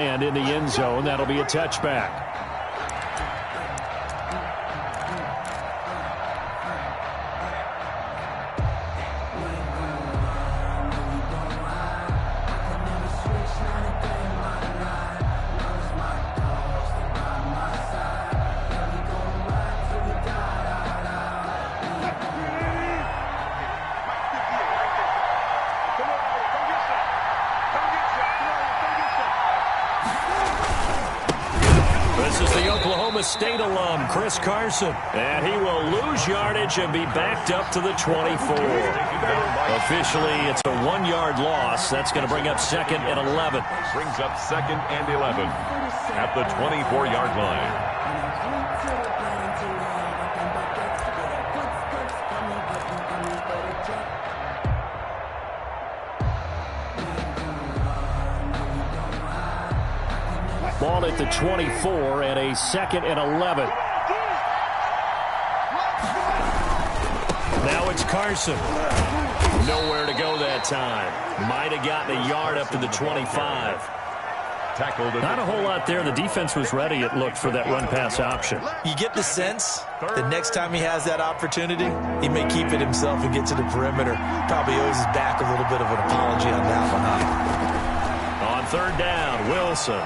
And in the end zone, that'll be a touchback. This is the Oklahoma State alum, Chris Carson. And he will lose yardage and be backed up to the 24. Officially, it's a 1-yard loss. That's going to bring up 2nd and 11. Brings up 2nd and 11 at the 24-yard line. Ball at the 24 and a 2nd and 11. Now it's Carson. Nowhere to go that time. Might have gotten a yard up to the 25. Tackled. Not a whole lot there. The defense was ready, it looked, for that run-pass option. You get the sense that next time he has that opportunity, he may keep it himself and get to the perimeter. Probably owes his back a little bit of an apology on that one, huh? On 3rd down, Wilson.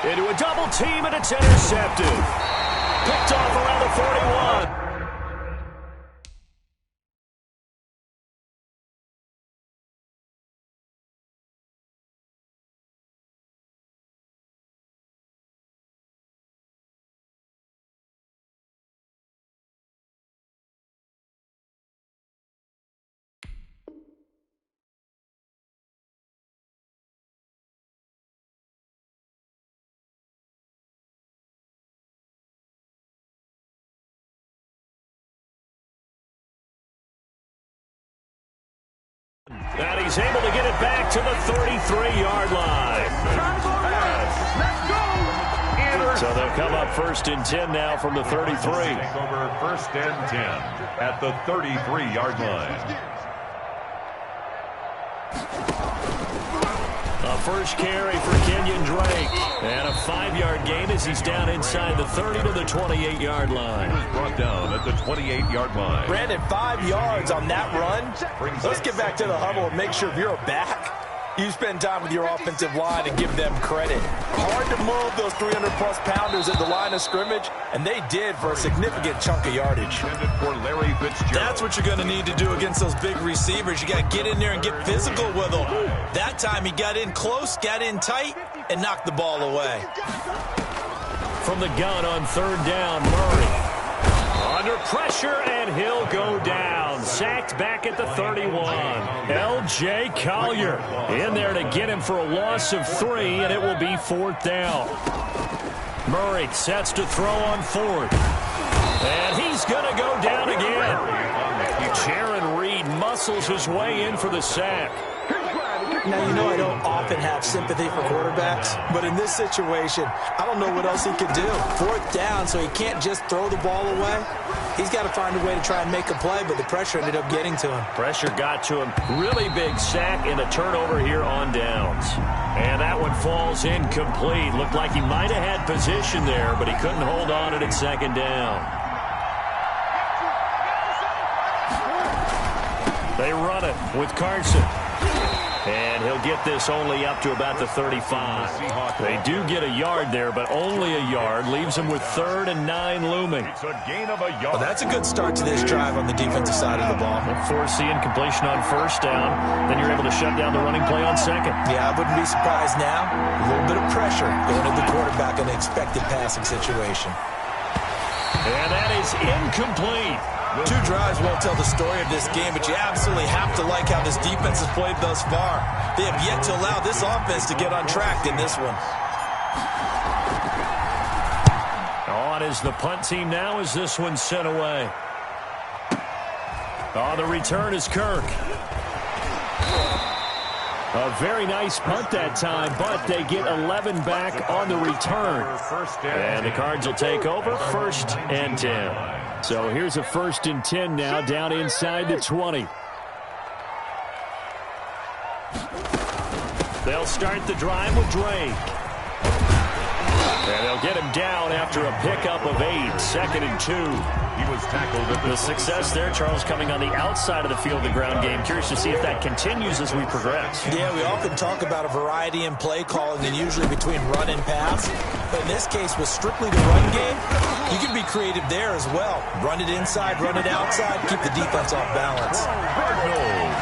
Into a double team, and it's intercepted. Picked off around the 41. And he's able to get it back to the 33-yard line. So they'll come up 1st and 10 now from the 33. Over 1st and 10 at the 33-yard line. A first carry for Kenyon Drake. And a 5-yard gain as he's down inside the 30 to the 28-yard line. He was brought down at the 28-yard line. Brandon, 5 yards on that run. Let's get back to the huddle and make sure if you're a back, you spend time with your offensive line and give them credit. Hard to move those 300-plus pounders at the line of scrimmage, and they did for a significant chunk of yardage. For Larry Fitzgerald. That's what you're going to need to do against those big receivers. You got to get in there and get physical with them. That time he got in close, got in tight, and knocked the ball away. From the gun on 3rd down, Murray. Under pressure, and he'll go down. Sacked back at the 31. L.J. Collier in there to get him for a loss of 3, and it will be 4th down. Murray sets to throw on 4th. And he's going to go down again. Jaron Reed muscles his way in for the sack. Now, you know I don't often have sympathy for quarterbacks, but in this situation, I don't know what else he could do. 4th down, so he can't just throw the ball away. He's got to find a way to try and make a play, but the pressure ended up getting to him. Pressure got to him. Really big sack and a turnover here on downs. And that one falls incomplete. Looked like he might have had position there, but he couldn't hold on at 2nd down. They run it with Carson. And he'll get this only up to about the 35. They do get a yard there, but only a yard. Leaves them with 3rd and 9 looming. It's a gain of a yard. Well, that's a good start to this drive on the defensive side of the ball. Force the incompletion on 1st down. Then you're able to shut down the running play on 2nd. Yeah, I wouldn't be surprised now. A little bit of pressure going to the quarterback in an expected passing situation. And that is incomplete. 2 drives won't tell the story of this game, but you absolutely have to like how this defense has played thus far. They have yet to allow this offense to get on track in this one. On is the punt team now as this one's sent away. Oh, the return is Kirk. A very nice punt that time, but they get 11 back on the return. And the Cards will take over 1st and 10. So here's a 1st and 10 now down inside the 20. They'll start the drive with Drake. And they'll get him down after a pickup of 8, 2nd and 2. He was tackled at the success there, Charles, coming on the outside of the field, the ground game. Curious to see if that continues as we progress. Yeah, we often talk about a variety in play calling and usually between run and pass. But in this case, with strictly the run game, you can be creative there as well. Run it inside, run it outside, keep the defense off balance.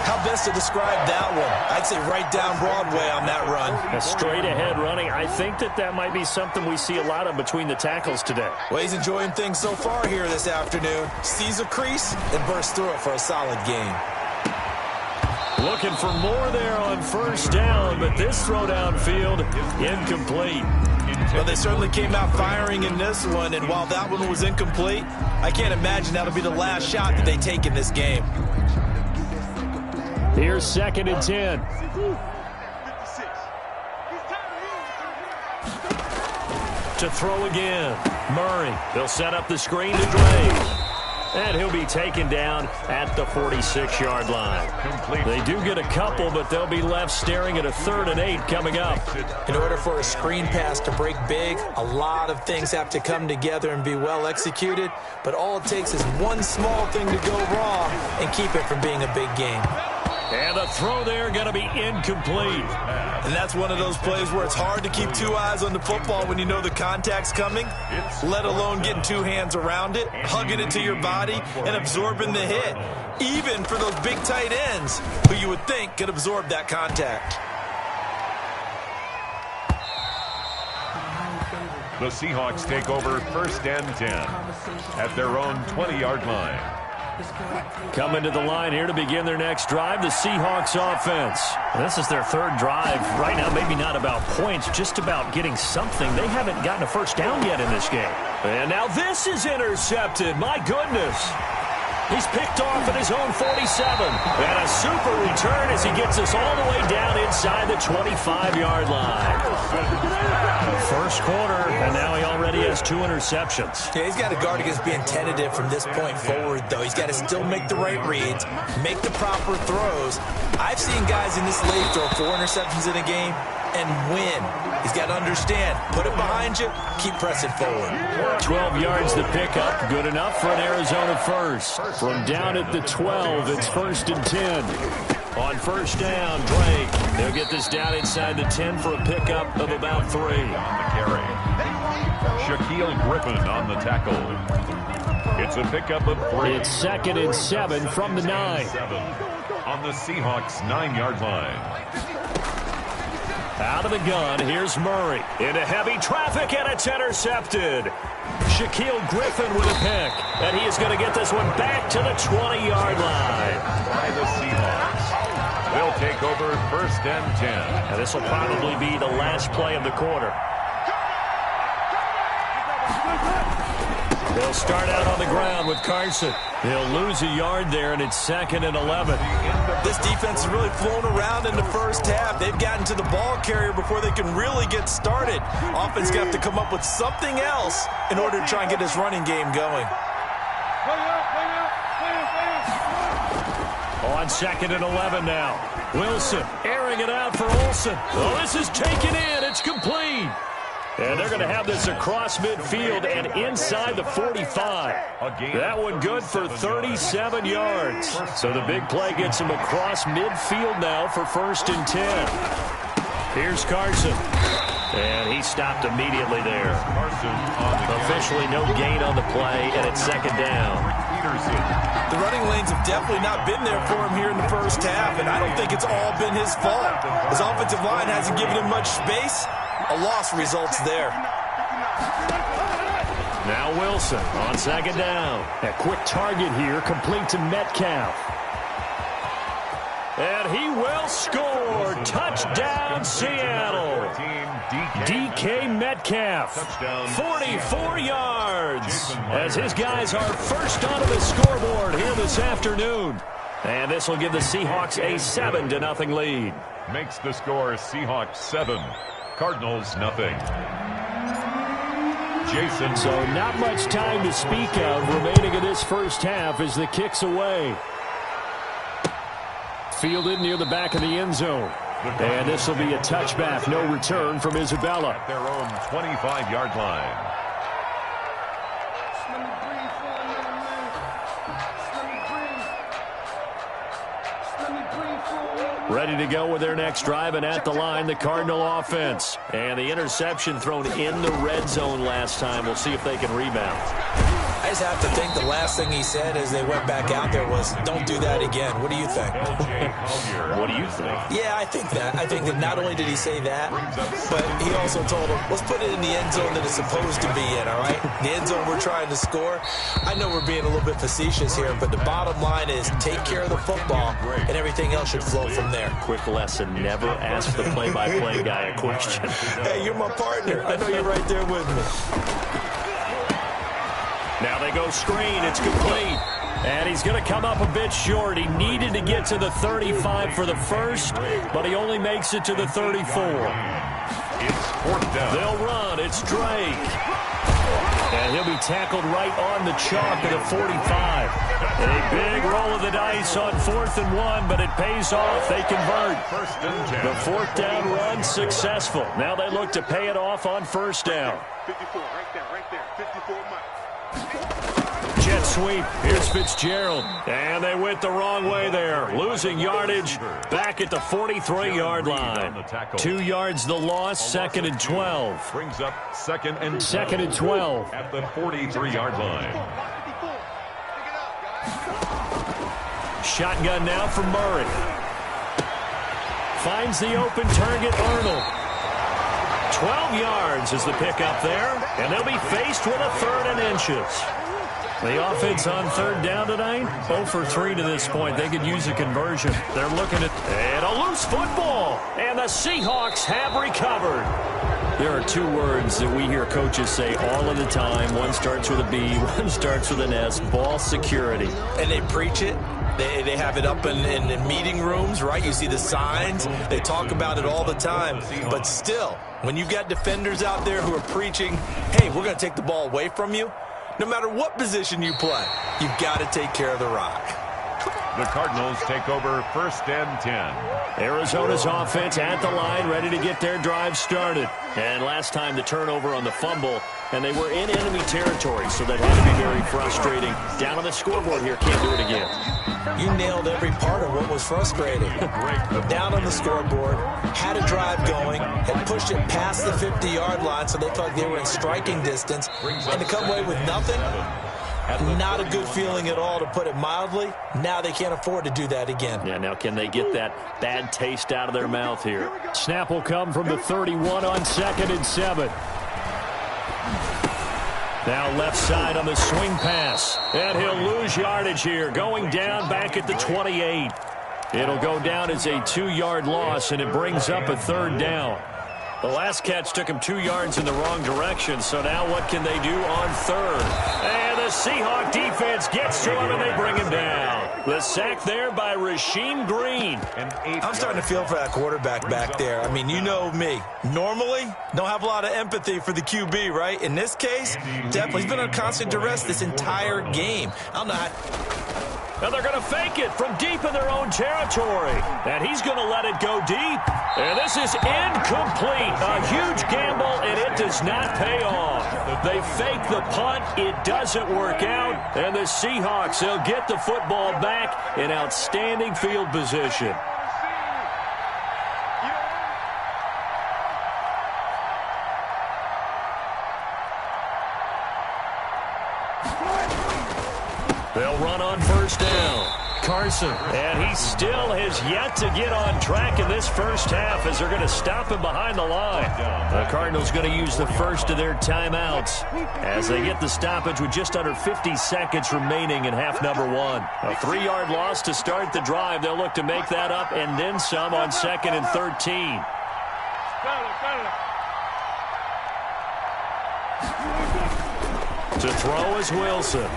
How best to describe that one? I'd say right down Broadway on that run. A straight ahead running. I think that might be something we see a lot of between the tackles today. Well, he's enjoying things so far here this afternoon. Sees a crease and bursts through it for a solid game. Looking for more there on first down, but this throw downfield incomplete. Well, they certainly came out firing in this one, and while that one was incomplete, I can't imagine that'll be the last shot that they take in this game. Here's 2nd and 10. To throw again. Murray. They'll set up the screen to Drake. And he'll be taken down at the 46-yard line. They do get a couple, but they'll be left staring at a 3rd and 8 coming up. In order for a screen pass to break big, a lot of things have to come together and be well executed. But all it takes is one small thing to go wrong and keep it from being a big game. And the throw there going to be incomplete. And that's one of those plays where it's hard to keep two eyes on the football when you know the contact's coming, let alone getting two hands around it, hugging it to your body, and absorbing the hit, even for those big tight ends who you would think could absorb that contact. The Seahawks take over 1st and 10 at their own 20-yard line. Coming to the line here to begin their next drive, the Seahawks offense. This is their 3rd drive. Right now, maybe not about points, just about getting something. They haven't gotten a first down yet in this game. And now this is intercepted. My goodness. He's picked off at his own 47. And a super return as he gets us all the way down inside the 25-yard line. First quarter, and now he already has 2 interceptions. Yeah, he's got to guard against being tentative from this point forward, though. He's got to still make the right reads, make the proper throws. I've seen guys in this league throw 4 interceptions in a game and win. He's got to understand, put it behind you, keep pressing forward. 12 yards to pick up, good enough for an Arizona first. From down at the 12, it's 1st and 10. On first down, Drake. They'll get this down inside the 10 for a pickup of about 3. On the carry. Shaquille Griffin on the tackle. It's a pickup of 3. It's 2nd and 7 from the 9. On the Seahawks 9-yard line. Out of the gun, here's Murray. Into heavy traffic, and it's intercepted. Shaquille Griffin with a pick. And he is going to get this one back to the 20-yard line. By the Seahawks. They'll take over 1st and 10. And this will probably be the last play of the quarter. They'll start out on the ground with Carson. They'll lose a yard there, and it's 2nd and 11. This defense has really flown around in the first half. They've gotten to the ball carrier before they can really get started. Offense got to come up with something else in order to try and get this running game going. On 2nd and 11 now. Wilson airing it out for Olsen. Oh, this is taken in. It's complete. And they're going to have this across midfield and inside the 45. That one good for 37 yards. So the big play gets him across midfield now for 1st and 10. Here's Carson. And he stopped immediately there. Officially no gain on the play, and it's 2nd down. The running lanes have definitely not been there for him here in the first half, and I don't think it's all been his fault. His offensive line hasn't given him much space. A loss results there. Now Wilson on 2nd down. A quick target here, complete to Metcalf. And he will score. Touchdown, Seattle. DK Metcalf, 44 yards, as his guys are first onto the scoreboard here this afternoon. And this will give the Seahawks a 7-0 lead. Makes the score Seahawks 7, Cardinals nothing. Jason. So not much time to speak of remaining in this first half as the kick's away. Fielded near the back of the end zone. And this will be a touchback, no return from Isabella. At their own 25-yard line. Ready to go with their next drive, and at the line, the Cardinal offense. And the interception thrown in the red zone last time. We'll see if they can rebound. I just have to think the last thing he said as they went back out there was, don't do that again. What do you think? What do you think? Yeah, I think that. I think that not only did he say that, but he also told him, let's put it in the end zone that it's supposed to be in, all right? The end zone we're trying to score. I know we're being a little bit facetious here, but the bottom line is take care of the football, and everything else should flow from there. Quick lesson, never ask the play-by-play guy a question. Hey, you're my partner. I know you're right there with me. Now they go screen. It's complete. And he's going to come up a bit short. He needed to get to the 35 for the first, but he only makes it to the 34. It's fourth down. They'll run. It's Drake. And he'll be tackled right on the chalk of the 45. And a big roll of the dice on 4th and 1, but it pays off. They convert. First and 10. The 4th down run successful. Now they look to pay it off on 1st down. 54, right there, 54 miles. Jet sweep. Here's Fitzgerald. And they went the wrong way there. Losing yardage back at the 43-yard line. 2 yards the loss, 2nd and 12. Brings up second and 12. At the 43-yard line. Shotgun now from Murray. Finds the open target, Arnold. 12 yards is the pickup there, and they'll be faced with a 3rd and inches. The offense on 3rd down tonight, 0 for 3 to this point. They could use a conversion. They're looking at, and a loose football, and the Seahawks have recovered. There are 2 words that we hear coaches say all of the time. One starts with a B, one starts with an S, ball security. And they preach it. They have it up in meeting rooms, right? You see the signs. They talk about it all the time. But still, when you've got defenders out there who are preaching, hey, we're going to take the ball away from you, no matter what position you play, you've got to take care of the rock. The Cardinals take over 1st and 10. Arizona's offense at the line, ready to get their drive started. And last time the turnover on the fumble, and they were in enemy territory, so that had to be very frustrating. Down on the scoreboard here, can't do it again. You nailed every part of what was frustrating. Down on the scoreboard, had a drive going, had pushed it past the 50-yard line, so they thought they were in striking distance, and to come away with nothing, not a good feeling at all, to put it mildly. Now they can't afford to do that again. Yeah, now can they get that bad taste out of their mouth here? Snap will come from the 31 on 2nd and 7. Now left side on the swing pass. And he'll lose yardage here. Going down back at the 28. It'll go down as a 2-yard loss, and it brings up a 3rd down. The last catch took him 2 yards in the wrong direction, so now what can they do on 3rd? And the Seahawk defense gets to him, and they bring him down. The sack there by Rasheem Green. I'm starting to feel for that quarterback back there. I mean, you know me. Normally, don't have a lot of empathy for the QB, right? In this case, definitely. He's been on constant duress this entire game. I don't know how... And they're going to fake it from deep in their own territory. And he's going to let it go deep. And this is incomplete. A huge gamble, and it does not pay off. They fake the punt. It doesn't work out. And the Seahawks, they'll get the football back in outstanding field position. They'll run on 1st down. Carson, and he still has yet to get on track in this first half as they're going to stop him behind the line. The Cardinals going to use the first of their timeouts as they get the stoppage with just under 50 seconds remaining in half number 1. A 3-yard loss to start the drive. They'll look to make that up and then some on 2nd and 13. To throw is Wilson.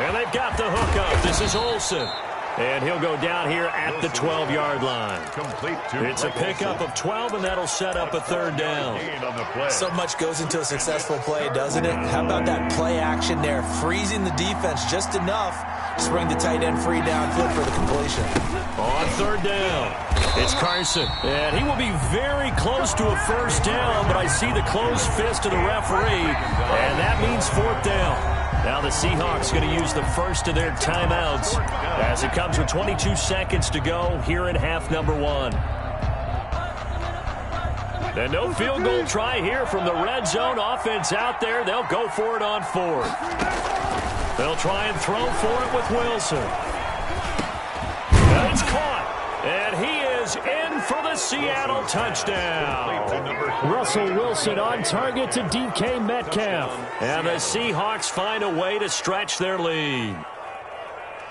And they've got the hook up. This is Olsen. And he'll go down here at the 12-yard line. It's a pickup of 12, and that'll set up a third down. So much goes into a successful play, doesn't it? How about that play action there, freezing the defense just enough to bring the tight end free downfield for the completion. On third down, it's Carson. And he will be very close to a first down, but I see the closed fist of the referee, and that means fourth down. Now the Seahawks going to use the first of their timeouts as it comes with 22 seconds to go here in half number one. And no field goal try here from the red zone offense out there. They'll go for it on fourth. They'll try and throw for it with Wilson. And it's caught. And he is in for the Seattle touchdown. Russell Wilson on target to DK Metcalf. And the Seahawks find a way to stretch their lead.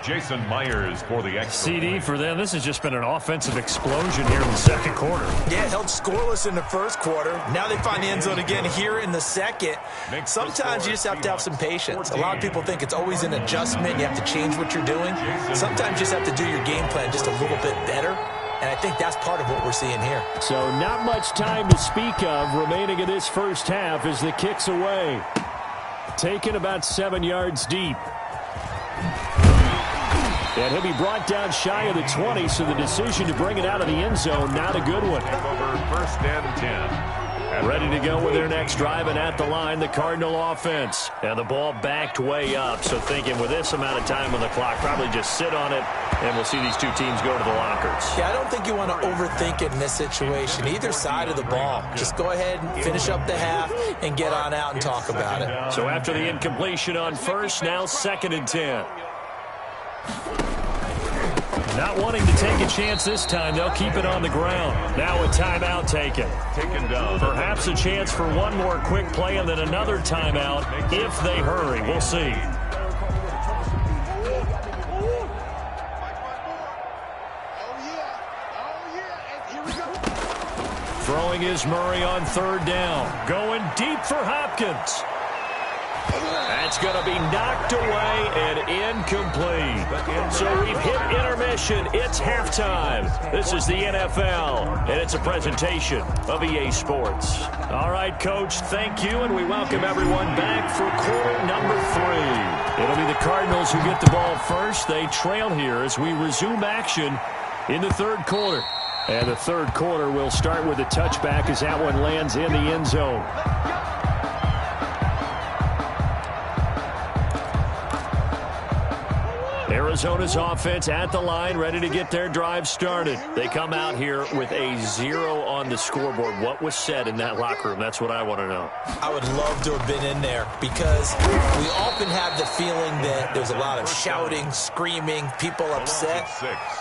Jason Myers for the extra. CD for them. This has just been an offensive explosion here in the second quarter. Yeah, held scoreless in the first quarter. Now they find the end zone again here in the second. Sometimes you just have to have some patience. A lot of people think it's always an adjustment. You have to change what you're doing. Sometimes you just have to do your game plan just a little bit better. And I think that's part of what we're seeing here. So not much time to speak of remaining in this first half as the kick's away. Taken about 7 yards deep. And he'll be brought down shy of the 20, so the decision to bring it out of the end zone, not a good one. First and 10. Ready to go with their next drive, and at the line, the Cardinal offense. And the ball backed way up, so thinking with this amount of time on the clock, probably just sit on it, and we'll see these two teams go to the lockers. Yeah, I don't think you want to overthink it in this situation. Either side of the ball. Just go ahead and finish up the half and get on out and talk about it. So after the incompletion on first, now 2nd and 10. Not wanting to take a chance this time, they'll keep it on the ground. Now a timeout taken. Perhaps a chance for one more quick play and then another timeout if they hurry. We'll see. Throwing is Murray on third down. Going deep for Hopkins. That's going to be knocked away and incomplete. So we've hit intermission. It's halftime. This is the NFL, and it's a presentation of EA Sports. All right, Coach, thank you, and we welcome everyone back for quarter number 3. It'll be the Cardinals who get the ball first. They trail here as we resume action in the third quarter. And the third quarter will start with a touchback as that one lands in the end zone. Arizona's offense at the line, ready to get their drive started. They come out here with a 0 on the scoreboard. What was said in that locker room? That's what I want to know. I would love to have been in there because we often have the feeling that there's a lot of shouting, screaming, people upset.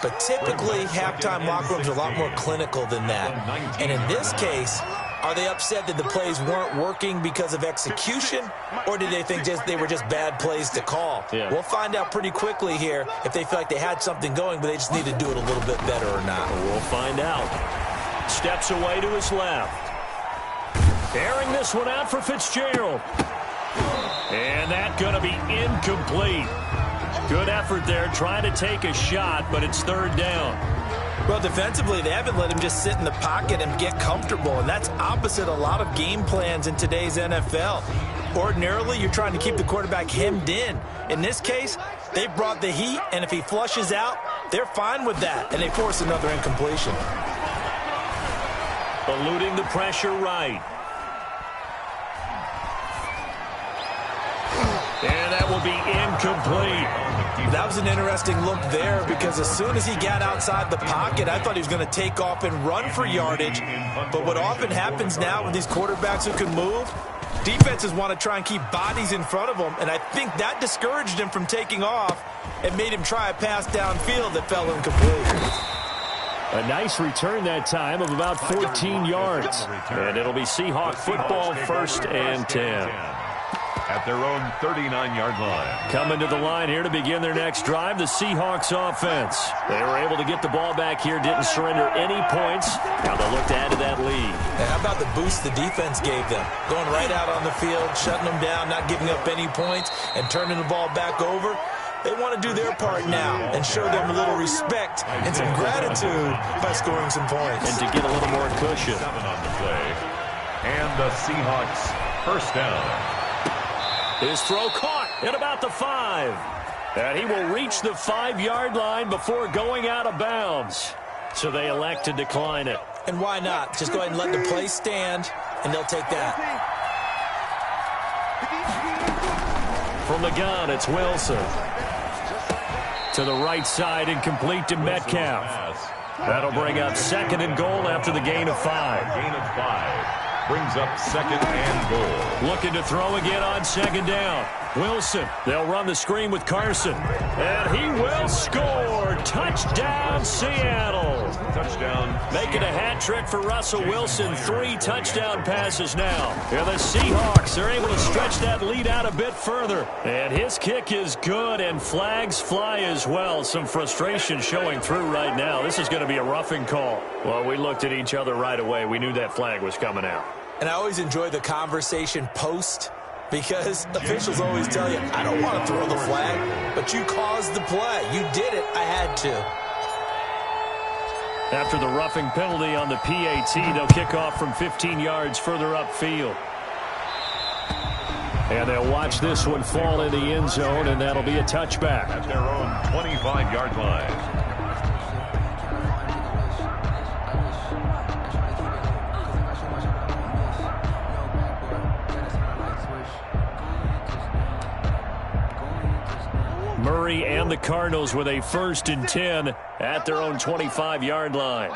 But typically, halftime locker rooms are a lot more clinical than that. And in this case, are they upset that the plays weren't working because of execution, or did they think they were just bad plays to call? Yeah. We'll find out pretty quickly here if they feel like they had something going, but they just need to do it a little bit better or not. We'll find out. Steps away to his left. Airing this one out for Fitzgerald. And that's going to be incomplete. Good effort there, trying to take a shot, but it's third down. Well, defensively, they haven't let him just sit in the pocket and get comfortable, and that's opposite a lot of game plans in today's NFL. Ordinarily, you're trying to keep the quarterback hemmed in. In this case, they brought the heat, and if he flushes out, they're fine with that, and they force another incompletion. Eluding the pressure right. And that will be incomplete. That was an interesting look there because as soon as he got outside the pocket, I thought he was going to take off and run for yardage. But what often happens now with these quarterbacks who can move, defenses want to try and keep bodies in front of them, and I think that discouraged him from taking off and made him try a pass downfield that fell incomplete. A nice return that time of about 14 yards. And it'll be Seahawk football, 1st and 10. At their own 39-yard line. Coming to the line here to begin their next drive, the Seahawks offense. They were able to get the ball back here, didn't surrender any points. Now they'll look to add to that lead. And how about the boost the defense gave them? Going right out on the field, shutting them down, not giving up any points, and turning the ball back over. They want to do their part now and show them a little respect and some gratitude by scoring some points. And to get a little more cushion. 7 on the play. And the Seahawks first down. His throw caught at about the 5. And he will reach the 5-yard line before going out of bounds. So they elect to decline it. And why not? Just go ahead and let the play stand, and they'll take that. From the gun, it's Wilson. To the right side and complete to Metcalf. That'll bring up 2nd and goal after the gain of 5. Gain of 5. Brings up 2nd and goal. Looking to throw again on 2nd down. Wilson, they'll run the screen with Carson. And he will score. Touchdown, Seattle. Touchdown. Making a hat trick for Russell Wilson. 3 touchdown passes now. And the Seahawks are able to stretch that lead out a bit further. And his kick is good, and flags fly as well. Some frustration showing through right now. This is going to be a roughing call. Well, we looked at each other right away. We knew that flag was coming out. And I always enjoy the conversation post, because officials always tell you, I don't want to throw the flag, but you caused the play. You did it. I had to. After the roughing penalty on the PAT, they'll kick off from 15 yards further upfield. And they'll watch this one fall in the end zone, and that'll be a touchback. At their own 25-yard line. Murray and the Cardinals with a 1st and 10 at their own 25-yard line.